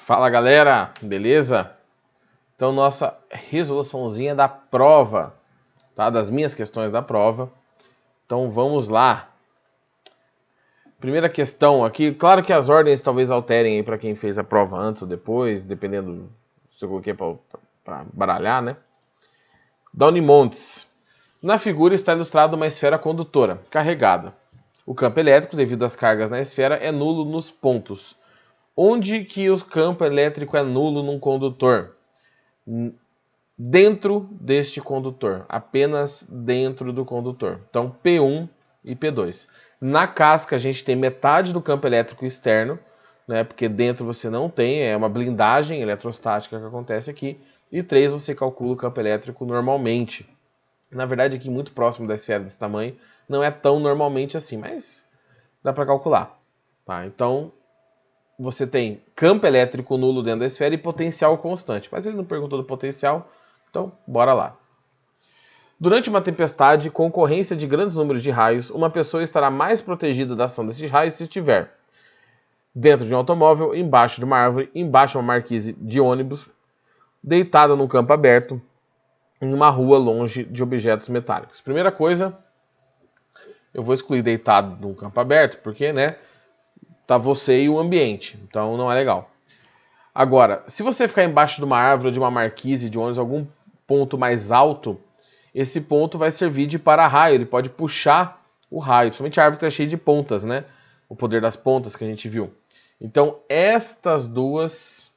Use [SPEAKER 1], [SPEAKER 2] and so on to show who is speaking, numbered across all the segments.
[SPEAKER 1] Fala galera, beleza? Então nossa resoluçãozinha da prova, tá? Das minhas questões da prova. Então vamos lá. Primeira questão aqui, claro que as ordens talvez alterem aí para quem fez a prova antes ou depois, dependendo se eu coloquei para baralhar, né? Downy Montes. Na figura está ilustrada uma esfera condutora, carregada. O campo elétrico, devido às cargas na esfera, é nulo nos pontos. Onde que o campo elétrico é nulo num condutor? Dentro deste condutor, apenas dentro do condutor. Então, P1 e P2. Na casca, a gente tem metade do campo elétrico externo, né, porque dentro você não tem, é uma blindagem eletrostática que acontece aqui. E 3, você calcula o campo elétrico normalmente. Na verdade, aqui muito próximo da esfera desse tamanho, não é tão normalmente assim, mas dá para calcular. Tá? Então, você tem campo elétrico nulo dentro da esfera e potencial constante. Mas ele não perguntou do potencial, então bora lá. Durante uma tempestade, concorrência de grandes números de raios, uma pessoa estará mais protegida da ação desses raios se estiver dentro de um automóvel, embaixo de uma árvore, embaixo de uma marquise de ônibus, deitada num campo aberto, em uma rua longe de objetos metálicos. Primeira coisa, eu vou excluir deitado num campo aberto, porque, né, tá você e o ambiente, então não é legal. Agora, se você ficar embaixo de uma árvore, de uma marquise, de ônibus, algum ponto mais alto, esse ponto vai servir de para-raio, ele pode puxar o raio, principalmente a árvore que está cheia de pontas, né? O poder das pontas que a gente viu. Então, estas duas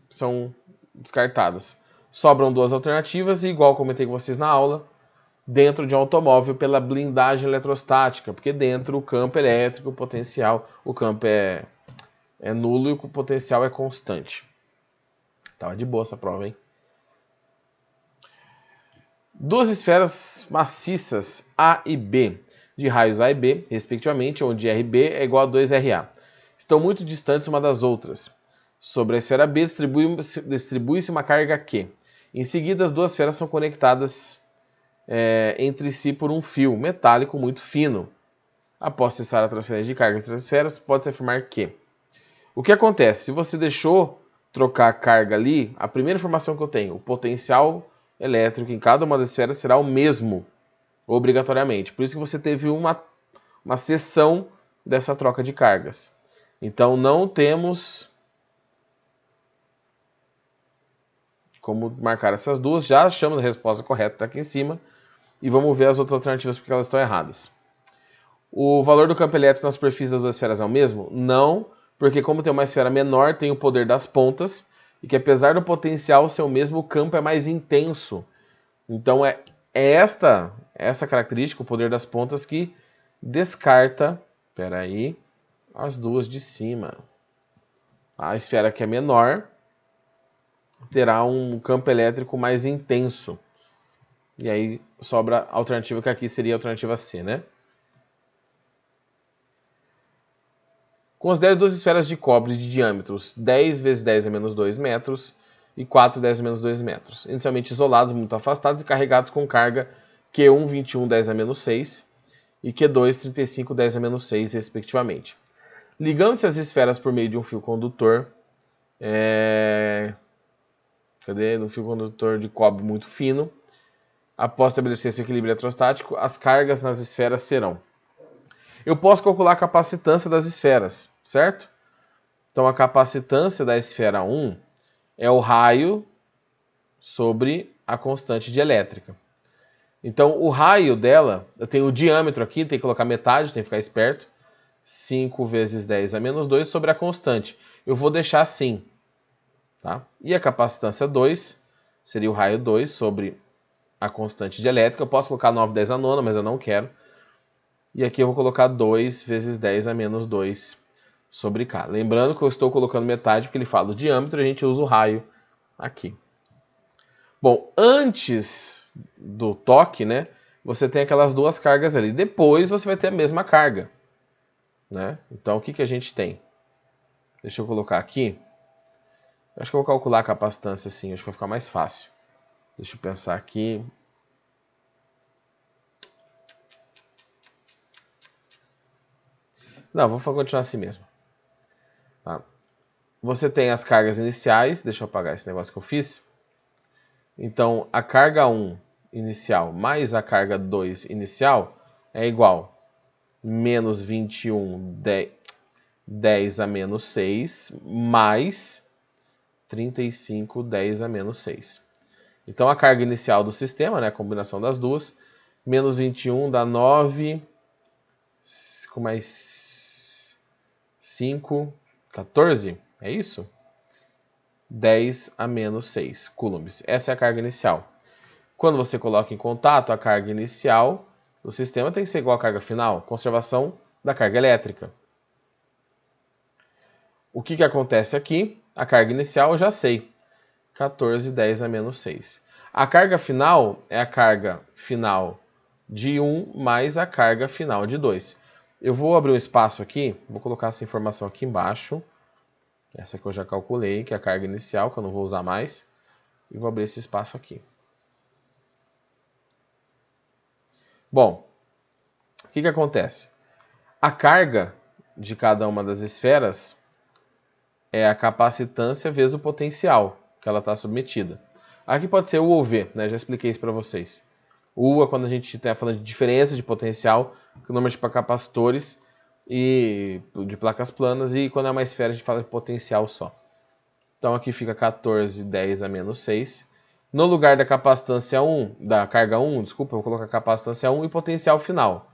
[SPEAKER 1] são descartadas. Sobram duas alternativas e, igual comentei com vocês na aula, dentro de um automóvel pela blindagem eletrostática, porque dentro o campo elétrico, o potencial, o campo é nulo e o potencial é constante. Tava de boa essa prova, hein? Duas esferas maciças A e B, de raios A e B, respectivamente, onde RB é igual a 2RA, estão muito distantes uma das outras. Sobre a esfera B, distribui-se uma carga Q. Em seguida, as duas esferas são conectadas entre si por um fio metálico muito fino. Após cessar a transferência de carga entre as esferas, pode-se afirmar que... O que acontece? Se você deixou trocar a carga ali, a primeira informação que eu tenho, o potencial elétrico em cada uma das esferas será o mesmo, obrigatoriamente. Por isso que você teve uma cessão dessa troca de cargas. Então não temos como marcar essas duas. Já achamos a resposta correta aqui em cima. E vamos ver as outras alternativas porque elas estão erradas. O valor do campo elétrico na superfície das duas esferas é o mesmo? Não, porque como tem uma esfera menor, tem o poder das pontas, e que apesar do potencial ser o mesmo, o campo é mais intenso. Então é essa característica, o poder das pontas, que descarta, as duas de cima. A esfera que é menor terá um campo elétrico mais intenso. E aí sobra a alternativa que aqui seria a alternativa C, né? Considere duas esferas de cobre de diâmetros 10 × 10 a menos 2 metros e 4 × 10 a menos 2 metros, inicialmente isolados, muito afastados e carregados com carga Q1 21 10 a menos 6 e Q2 35 10 a menos 6, respectivamente. Ligando-se as esferas por meio de um fio condutor, um fio condutor de cobre muito fino, após estabelecer seu equilíbrio eletrostático, as cargas nas esferas serão... Eu posso calcular a capacitância das esferas, certo? Então, a capacitância da esfera 1 é o raio sobre a constante de elétrica. Então, o raio dela, eu tenho o diâmetro aqui, tem que colocar metade, tem que ficar esperto. 5 vezes 10 a menos 2 sobre a constante. Eu vou deixar assim. Tá? E a capacitância 2 seria o raio 2 sobre a constante de elétrica. Eu posso colocar 9 10 a nona, mas eu não quero. E aqui eu vou colocar 2 vezes 10 a menos 2 sobre K. Lembrando que eu estou colocando metade porque ele fala o diâmetro e a gente usa o raio aqui. Bom, antes do toque, né, você tem aquelas duas cargas ali. Depois você vai ter a mesma carga. Né? Então o que a gente tem? Deixa eu colocar aqui. Acho que eu vou calcular a capacitância assim, acho que vai ficar mais fácil. Deixa eu pensar aqui. Não, vou continuar assim mesmo. Tá? Você tem as cargas iniciais, deixa eu apagar esse negócio que eu fiz. Então, a carga 1 inicial mais a carga 2 inicial é igual a menos 21, 10 a menos 6, mais 35, 10 a menos 6. Então, a carga inicial do sistema, né, a combinação das duas, menos 21 dá 9, com mais 5, 14, é isso? 10 a menos 6 coulombs. Essa é a carga inicial. Quando você coloca em contato, a carga inicial do sistema tem que ser igual à carga final, conservação da carga elétrica. O que acontece aqui? A carga inicial eu já sei, 14, 10 a menos 6. A carga final é a carga final de 1 mais a carga final de 2. Eu vou abrir um espaço aqui, vou colocar essa informação aqui embaixo. Essa que eu já calculei, que é a carga inicial, que eu não vou usar mais. E vou abrir esse espaço aqui. Bom, o que acontece? A carga de cada uma das esferas é a capacitância vezes o potencial que ela está submetida. Aqui pode ser U ou V, né? Já expliquei isso para vocês. U é quando a gente está falando de diferença de potencial, que normalmente para capacitores e de placas planas, e quando é uma esfera a gente fala de potencial só. Então aqui fica 14, 10 a menos 6. No lugar da capacitância 1, da carga 1, desculpa, eu vou colocar capacitância 1 e potencial final.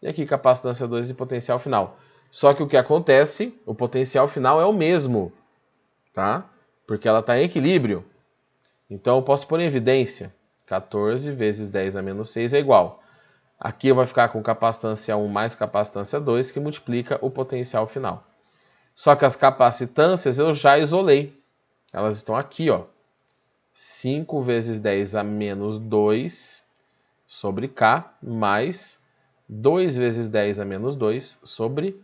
[SPEAKER 1] E aqui capacitância 2 e potencial final. Só que o que acontece, o potencial final é o mesmo, tá? Porque ela está em equilíbrio. Então eu posso pôr em evidência, 14 vezes 10 a menos 6 é igual. Aqui vai ficar com capacitância 1 mais capacitância 2, que multiplica o potencial final. Só que as capacitâncias eu já isolei. Elas estão aqui, ó. 5 vezes 10 a menos 2 sobre K, mais 2 vezes 10 a menos 2 sobre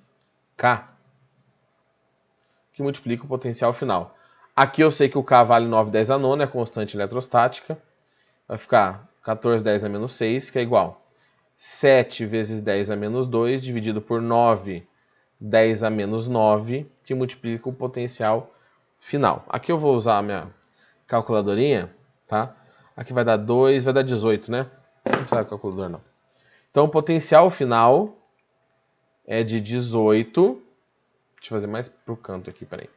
[SPEAKER 1] K, que multiplica o potencial final. Aqui eu sei que o K vale 9/10 a nona, é constante eletrostática. Vai ficar 14 10 a menos 6, que é igual 7 vezes 10 a menos 2, dividido por 9, 10 a menos 9, que multiplica o potencial final. Aqui eu vou usar a minha calculadorinha, tá? Aqui vai dar 2, vai dar 18, né? Não precisa de calculador, não. Então, o potencial final é de 18. Deixa eu fazer mais pro canto aqui, peraí.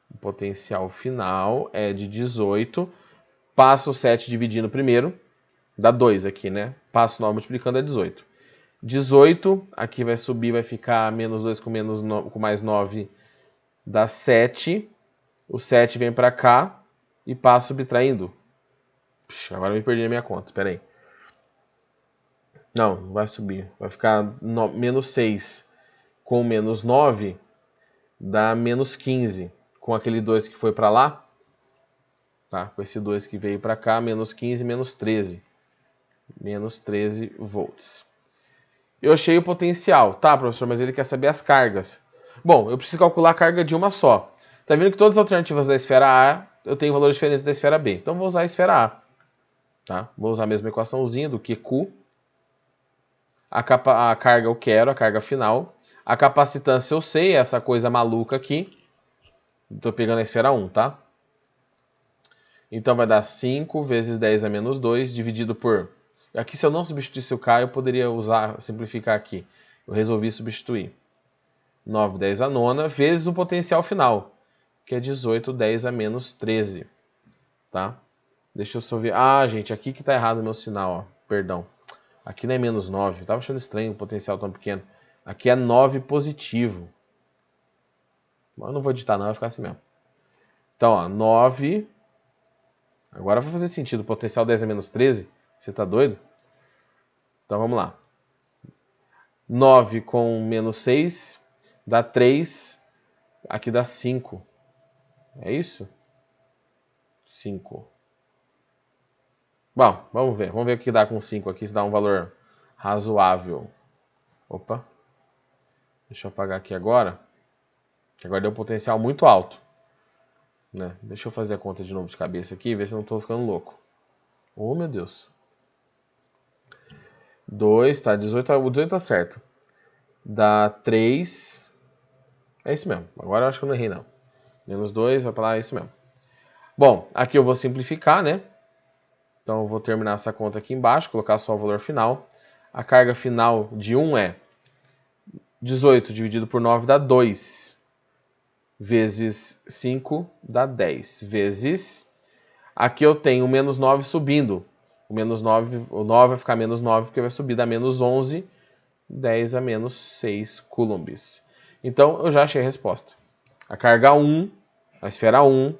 [SPEAKER 1] O potencial final é de 18. Passo 7 dividindo primeiro. Dá 2 aqui, né? Passo 9 multiplicando é 18. 18, aqui vai subir, vai ficar menos 2 com mais 9, dá 7. O 7 vem para cá e passo subtraindo. Puxa, agora me perdi na minha conta, peraí. Não vai subir. Vai ficar menos 6 com menos 9 dá menos 15. Com aquele 2 que foi para lá, tá? Com esse 2 que veio para cá, menos 15, menos 13. Menos 13 volts. Eu achei o potencial. Tá, professor, mas ele quer saber as cargas. Bom, eu preciso calcular a carga de uma só. Tá vendo que todas as alternativas da esfera A, eu tenho valores diferentes da esfera B. Então, vou usar a esfera A. Tá? Vou usar a mesma equaçãozinha do QQ. A carga eu quero, a carga final. A capacitância eu sei, essa coisa maluca aqui. Estou pegando a esfera 1, tá? Então vai dar 5 vezes 10 a menos 2, dividido por... Aqui se eu não substituísse o K, eu poderia simplificar aqui. Eu resolvi substituir. 9, 10 a nona, vezes o potencial final, que é 18, 10 a menos 13. Tá? Deixa eu só ver... Ah, gente, aqui que tá errado o meu sinal, ó. Perdão. Aqui não é menos 9. Eu tava achando estranho o potencial tão pequeno. Aqui é 9 positivo. Mas eu não vou digitar não, vai ficar assim mesmo. Então, ó, 9... Agora vai fazer sentido. Potencial 10 a menos 13. Você tá doido? Então, vamos lá. 9 com menos 6 dá 3. Aqui dá 5. É isso? 5. Bom, vamos ver. Vamos ver o que dá com 5 aqui, se dá um valor razoável. Opa. Deixa eu apagar aqui agora. Que agora deu um potencial muito alto. Né? Deixa eu fazer a conta de novo de cabeça aqui e ver se eu não estou ficando louco. Oh, meu Deus. 2, tá? 18, o 18 tá certo. Dá 3. É isso mesmo. Agora eu acho que eu não errei, não. Menos 2, vai para lá, é isso mesmo. Bom, aqui eu vou simplificar, né? Então eu vou terminar essa conta aqui embaixo, colocar só o valor final. A carga final de 1 é 18 dividido por 9 dá 2. Vezes 5 dá 10. Vezes... Aqui eu tenho o menos 9 subindo. O menos 9, o 9 vai ficar menos 9 porque vai subir da menos 11. 10 a menos 6 coulombs. Então eu já achei a resposta. A carga 1, a esfera 1,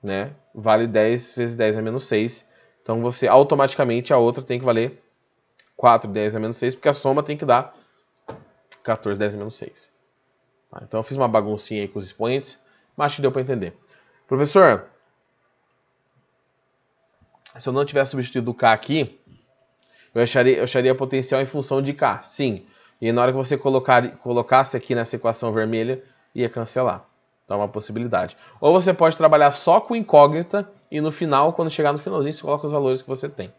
[SPEAKER 1] né, vale 10 vezes 10 a menos 6. Então você automaticamente a outra tem que valer 4, 10 a menos 6, porque a soma tem que dar 14, 10 a menos 6. Tá, então eu fiz uma baguncinha aí com os expoentes, mas acho que deu para entender. Professor, se eu não tivesse substituído o K aqui, eu acharia potencial em função de K, sim. E na hora que você colocasse aqui nessa equação vermelha, ia cancelar. Então é uma possibilidade. Ou você pode trabalhar só com incógnita e no final, quando chegar no finalzinho, você coloca os valores que você tem.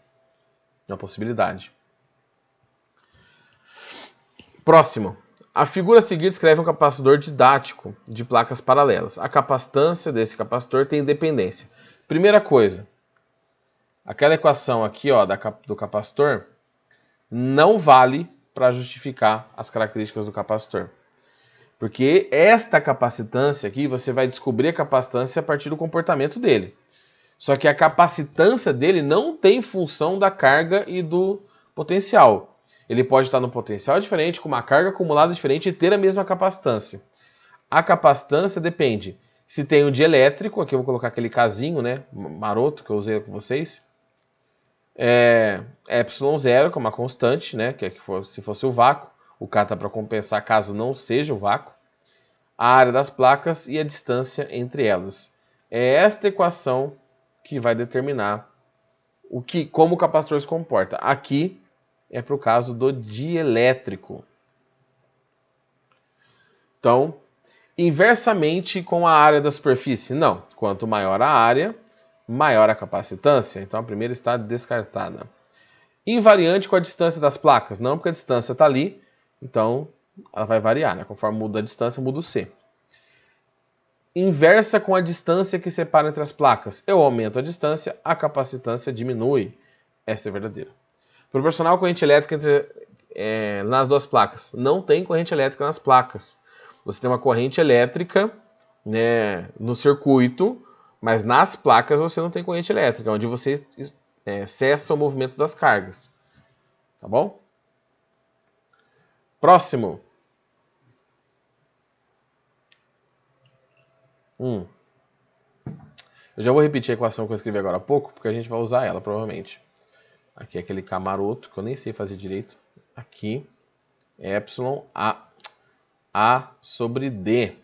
[SPEAKER 1] É uma possibilidade. Próximo. A figura a seguir descreve um capacitor didático de placas paralelas. A capacitância desse capacitor tem dependência. Primeira coisa, aquela equação aqui ó, do capacitor não vale para justificar as características do capacitor. Porque esta capacitância aqui, você vai descobrir a capacitância a partir do comportamento dele. Só que a capacitância dele não tem função da carga e do potencial. Ele pode estar no potencial diferente, com uma carga acumulada diferente e ter a mesma capacitância. A capacitância depende se tem um dielétrico, aqui eu vou colocar aquele casinho, né, maroto que eu usei com vocês. ε0, que é uma constante, né, que se fosse o vácuo. O K está para compensar caso não seja o vácuo. A área das placas e a distância entre elas. É esta equação que vai determinar como o capacitor se comporta. Aqui é para o caso do dielétrico. Então, inversamente com a área da superfície, não. Quanto maior a área, maior a capacitância. Então a primeira está descartada. Invariante com a distância das placas, não, porque a distância está ali, então ela vai variar, né? Conforme muda a distância, muda o C. Inversa com a distância que separa entre as placas. Eu aumento a distância, a capacitância diminui. Essa é verdadeira. Proporcional corrente elétrica nas duas placas. Não tem corrente elétrica nas placas. Você tem uma corrente elétrica, né, no circuito, mas nas placas você não tem corrente elétrica, onde você cessa o movimento das cargas. Tá bom? Próximo. Eu já vou repetir a equação que eu escrevi agora há pouco, porque a gente vai usar ela, provavelmente. Aqui é aquele camaroto, que eu nem sei fazer direito. Aqui, epsilon A sobre D.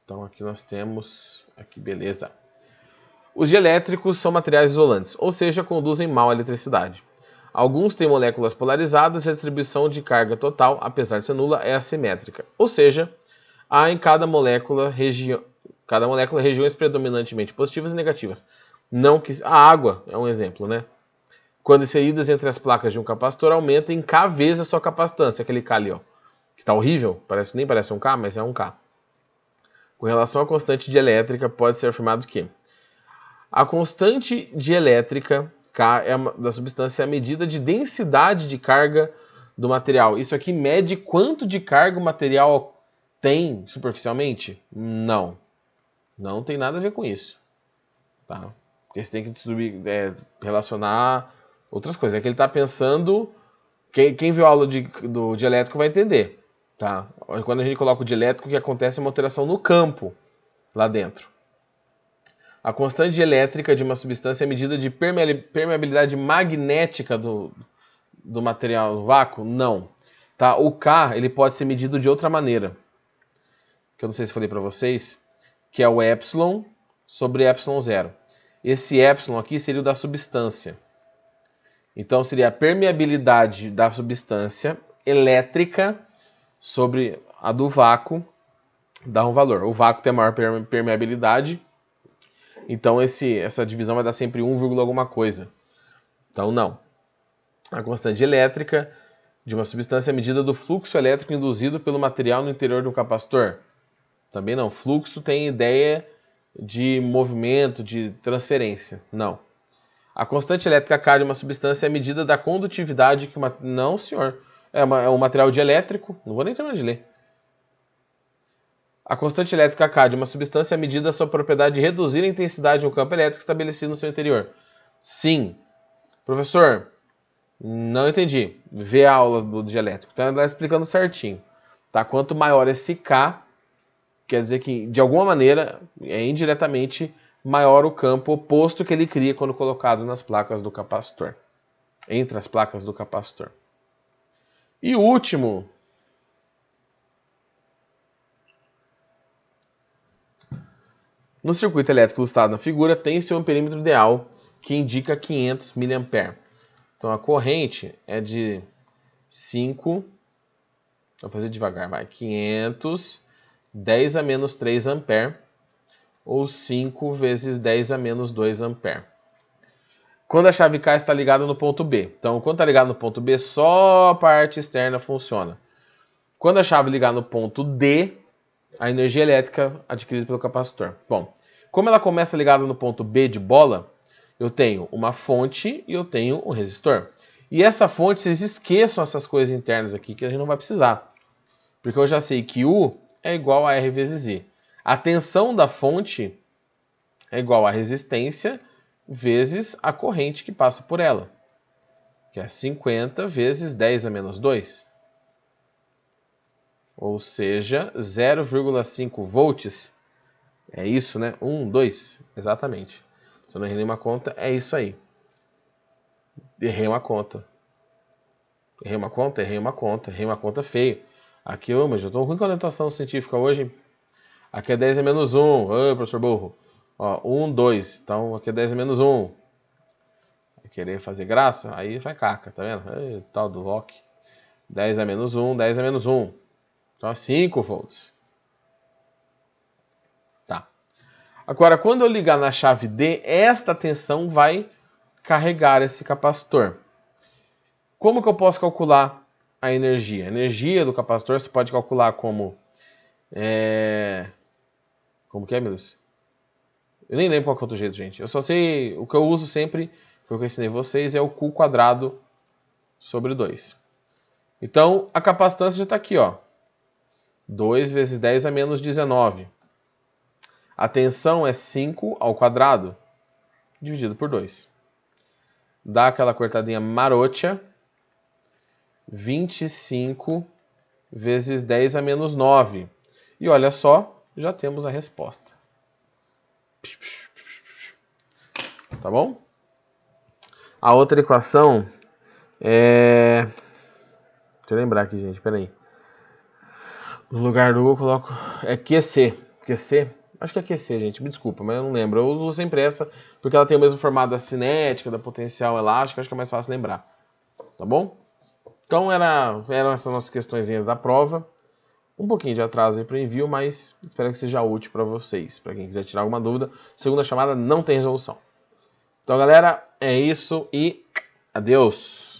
[SPEAKER 1] Então aqui nós temos... Aqui, beleza. Os dielétricos são materiais isolantes, ou seja, conduzem mal a eletricidade. Alguns têm moléculas polarizadas e a distribuição de carga total, apesar de ser nula, é assimétrica. Ou seja, há em cada molécula regiões predominantemente positivas e negativas. Não que a água é um exemplo, né? Quando inseridas entre as placas de um capacitor, aumenta em K vezes a sua capacitância. Aquele K ali, ó, que tá horrível, nem parece um K, mas é um K. Com relação à constante dielétrica, pode ser afirmado que a constante dielétrica, K, da substância é a medida de densidade de carga do material. Isso aqui mede quanto de carga o material tem superficialmente? Não. Não tem nada a ver com isso. Tá? Porque você tem que relacionar outras coisas. É que ele está pensando... Quem viu a aula do dielétrico vai entender. Tá? Quando a gente coloca o dielétrico, o que acontece é uma alteração no campo lá dentro. A constante elétrica de uma substância é medida de permeabilidade magnética do material no vácuo? Não. Tá? O K ele pode ser medido de outra maneira. Que eu não sei se falei para vocês, que é o epsilon sobre epsilon zero. Esse epsilon aqui seria o da substância. Então seria a permeabilidade da substância elétrica sobre a do vácuo, dá um valor. O vácuo tem a maior permeabilidade, então essa divisão vai dar sempre 1, alguma coisa. Então não. A constante elétrica de uma substância é a medida do fluxo elétrico induzido pelo material no interior do capacitor? Também não. Fluxo tem ideia de movimento, de transferência. Não. A constante elétrica K de uma substância é a medida da condutividade que uma... Não, senhor. É um material dielétrico. Não vou nem terminar de ler. A constante elétrica K de uma substância é a medida da sua propriedade de reduzir a intensidade no campo elétrico estabelecido no seu interior. Sim. Professor, não entendi. Vê a aula do dielétrico. Então, ela está explicando certinho. Tá? Quanto maior esse K, quer dizer que, de alguma maneira, indiretamente, maior o campo oposto que ele cria quando colocado nas placas do capacitor. Entre as placas do capacitor. E o último. No circuito elétrico ilustrado na figura, tem-se um perímetro ideal que indica 500 mA. Então, a corrente é de 5... Vou fazer devagar, vai. 500, 10 a menos 3 ampere, ou 5 vezes 10 a menos 2 ampere. Quando a chave K está ligada no ponto B. Então, quando está ligado no ponto B, só a parte externa funciona. Quando a chave ligar no ponto D, a energia elétrica adquirida pelo capacitor. Bom, como ela começa ligada no ponto B de bola, eu tenho uma fonte e eu tenho um resistor. E essa fonte, vocês esqueçam essas coisas internas aqui que a gente não vai precisar. Porque eu já sei que U é igual a R vezes I. A tensão da fonte é igual a resistência vezes a corrente que passa por ela, que é 50 vezes 10 a menos 2. Ou seja, 0,5 volts. É isso, né? 1, 2. Exatamente. Se eu não errei nenhuma conta, é isso aí. Errei uma conta. Errei uma conta? Errei uma conta. Errei uma conta feio. Aqui, mas eu tô ruim com a orientação científica hoje. Aqui é 10 a menos 1. Ô, professor burro. Ó, 1, 2. Então, aqui é 10 a menos 1. Vai querer fazer graça? Aí vai caca, tá vendo? Ei, tal do Loki. 10 a menos 1, 10 a menos 1. Então, é 5 volts. Tá. Agora, quando eu ligar na chave D, esta tensão vai carregar esse capacitor. Como que eu posso calcular a energia? A energia do capacitor você pode calcular como... Como que é, meu Deus? Eu nem lembro qual que é o outro jeito, gente. Eu só sei... O que eu uso sempre, foi o que eu ensinei vocês, é o Q quadrado sobre 2. Então, a capacitância já está aqui, ó. 2 vezes 10 a menos 19. A tensão é 5 ao quadrado, dividido por 2. Dá aquela cortadinha marocha. 25 vezes 10 a menos 9. E olha só, já temos a resposta. Tá bom? A outra equação é... Deixa eu lembrar aqui, gente, peraí. No lugar do U eu coloco... É QC. QC? Acho que é QC, gente, me desculpa, mas eu não lembro. Eu uso sempre essa, porque ela tem o mesmo formato da cinética, da potencial elástica, acho que é mais fácil lembrar. Tá bom? Então eram essas nossas questõezinhas da prova. Um pouquinho de atraso aí para o envio, mas espero que seja útil para vocês. Para quem quiser tirar alguma dúvida, segunda chamada não tem resolução. Então, galera, é isso e adeus!